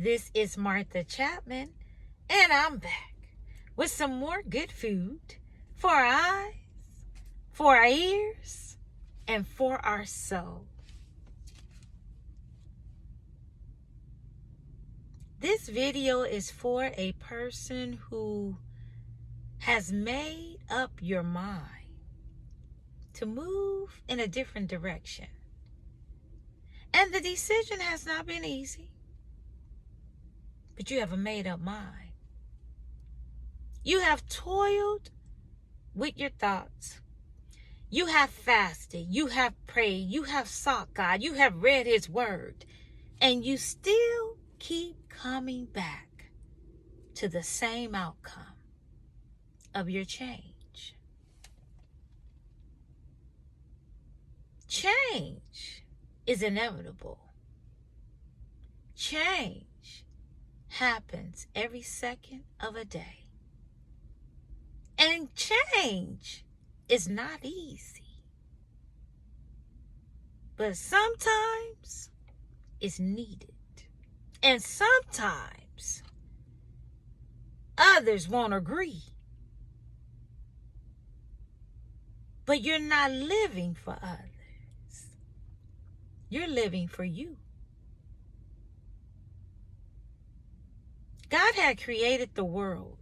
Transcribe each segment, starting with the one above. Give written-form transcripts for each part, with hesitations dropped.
This is Martha Chapman, and I'm back with some more good food for our eyes, for our ears, and for our soul. This video is for a person who has made up your mind to move in a different direction. And the decision has not been easy, but you have a made up mind. You have toiled with your thoughts. You have fasted. You have prayed. You have sought God. You have read His Word. And you still keep coming back to the same outcome of your change. Change is inevitable. Change happens every second of a day. And change is not easy. But sometimes it's needed. And sometimes others won't agree. But you're not living for others. You're living for you. God had created the world.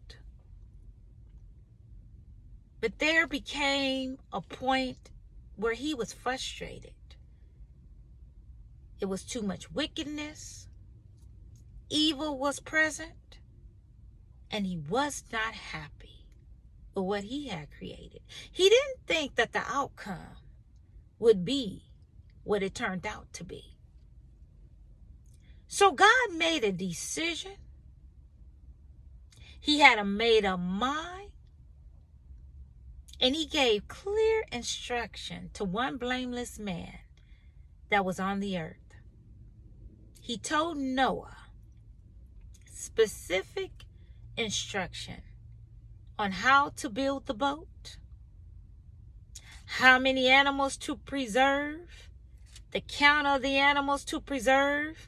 But there became a point where He was frustrated. It was too much wickedness. Evil was present. And He was not happy with what He had created. He didn't think that the outcome would be what it turned out to be. So God made a decision. He had a made up mind. And He gave clear instruction to one blameless man that was on the earth. He told Noah specific instruction on how to build the boat, how many animals to preserve, the count of the animals to preserve,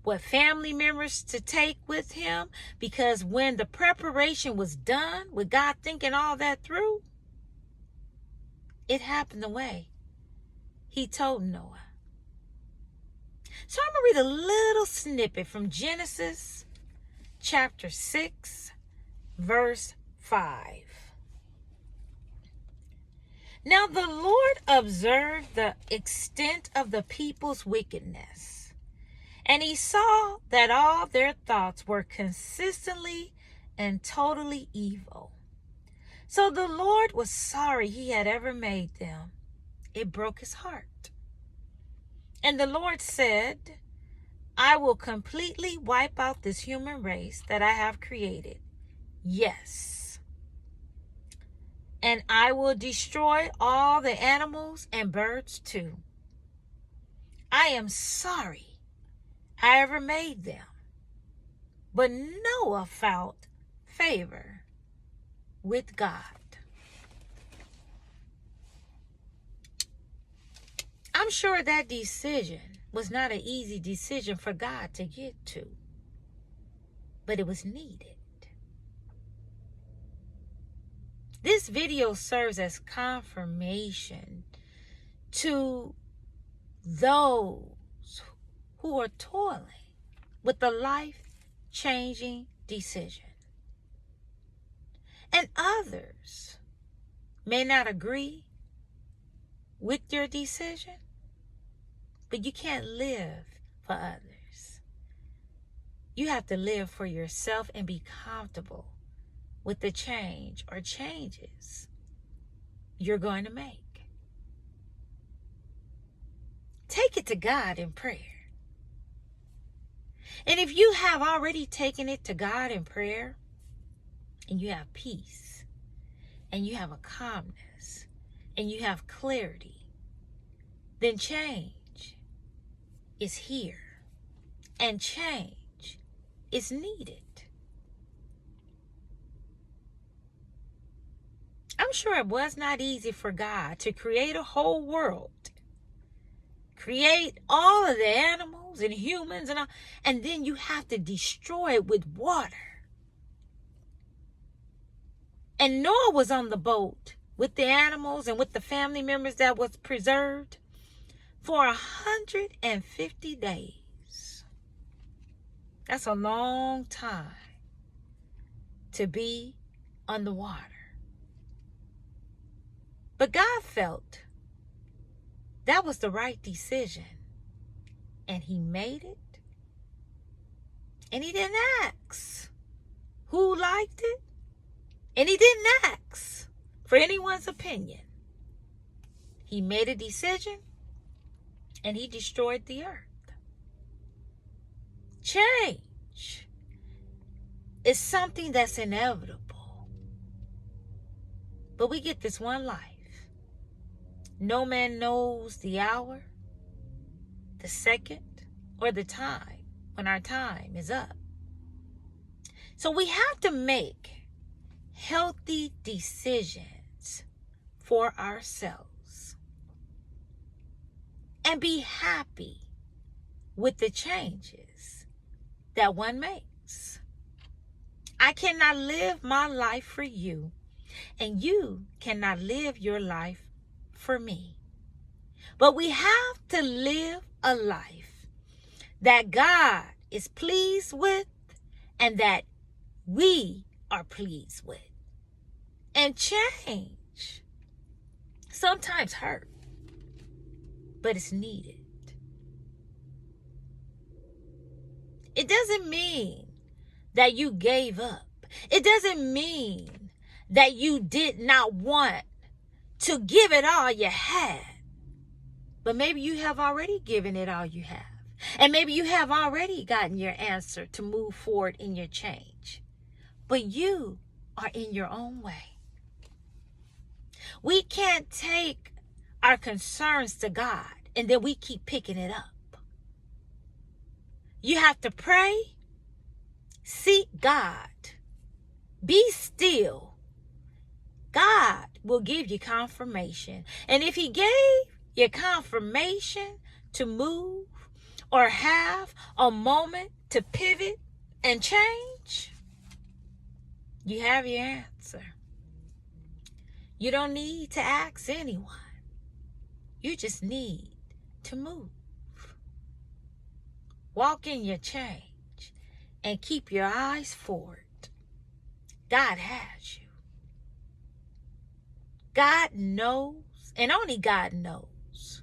what family members to take with him, because when the preparation was done, with God thinking all that through, it happened the way He told Noah. So I'm going to read a little snippet from Genesis chapter 6, verse 5. Now the Lord observed the extent of the people's wickedness, and He saw that all their thoughts were consistently and totally evil. So the Lord was sorry He had ever made them. It broke His heart. And the Lord said, I will completely wipe out this human race that I have created. Yes. And I will destroy all the animals and birds too. I am sorry I ever made them. But Noah found favor with God. I'm sure that decision was not an easy decision for God to get to, but it was needed. This video serves as confirmation to those who are toiling with the life-changing decision. And others may not agree with your decision, but you can't live for others. You have to live for yourself and be comfortable with the change or changes you're going to make. Take it to God in prayer. And if you have already taken it to God in prayer, and you have peace, and you have a calmness, and you have clarity, then change is here, and change is needed. I'm sure it was not easy for God to create a whole world, create all of the animals and humans and all, and then you have to destroy it with water. And Noah was on the boat with the animals and with the family members that was preserved for 150 days. That's a long time to be on the water. But God felt that was the right decision. And he made it. And he didn't ask who liked it. And he didn't ask for anyone's opinion. He made a decision and he destroyed the earth. Change is something that's inevitable. But we get this one life. No man knows the hour, the second, or the time when our time is up. So we have to make healthy decisions for ourselves and be happy with the changes that one makes. I cannot live my life for you, and you cannot live your life for me. But we have to live a life that God is pleased with and that we are pleased with. And change sometimes hurt, but it's needed. It doesn't mean that you gave up. It doesn't mean that you did not want to give it all you had. But maybe you have already given it all you have. And maybe you have already gotten your answer to move forward in your change. But you are in your own way. We can't take our concerns to God and then we keep picking it up. You have to pray, seek God, be still. God will give you confirmation. And if he gave you confirmation to move or have a moment to pivot and change, you have your answer. You don't need to ask anyone. You just need to move. Walk in your change and keep your eyes forward. God has you. God knows, and only God knows,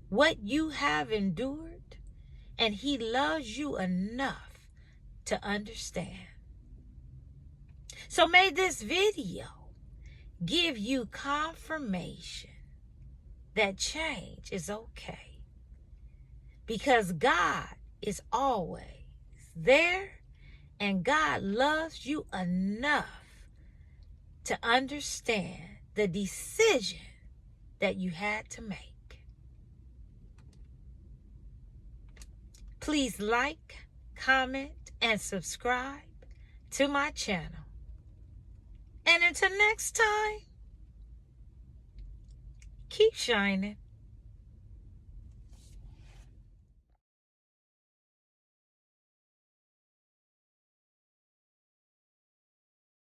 what you have endured, and he loves you enough to understand. So may this video give you confirmation that change is okay, because God is always there, and God loves you enough to understand the decision that you had to make. Please like, comment, and subscribe to my channel. And until next time, keep shining.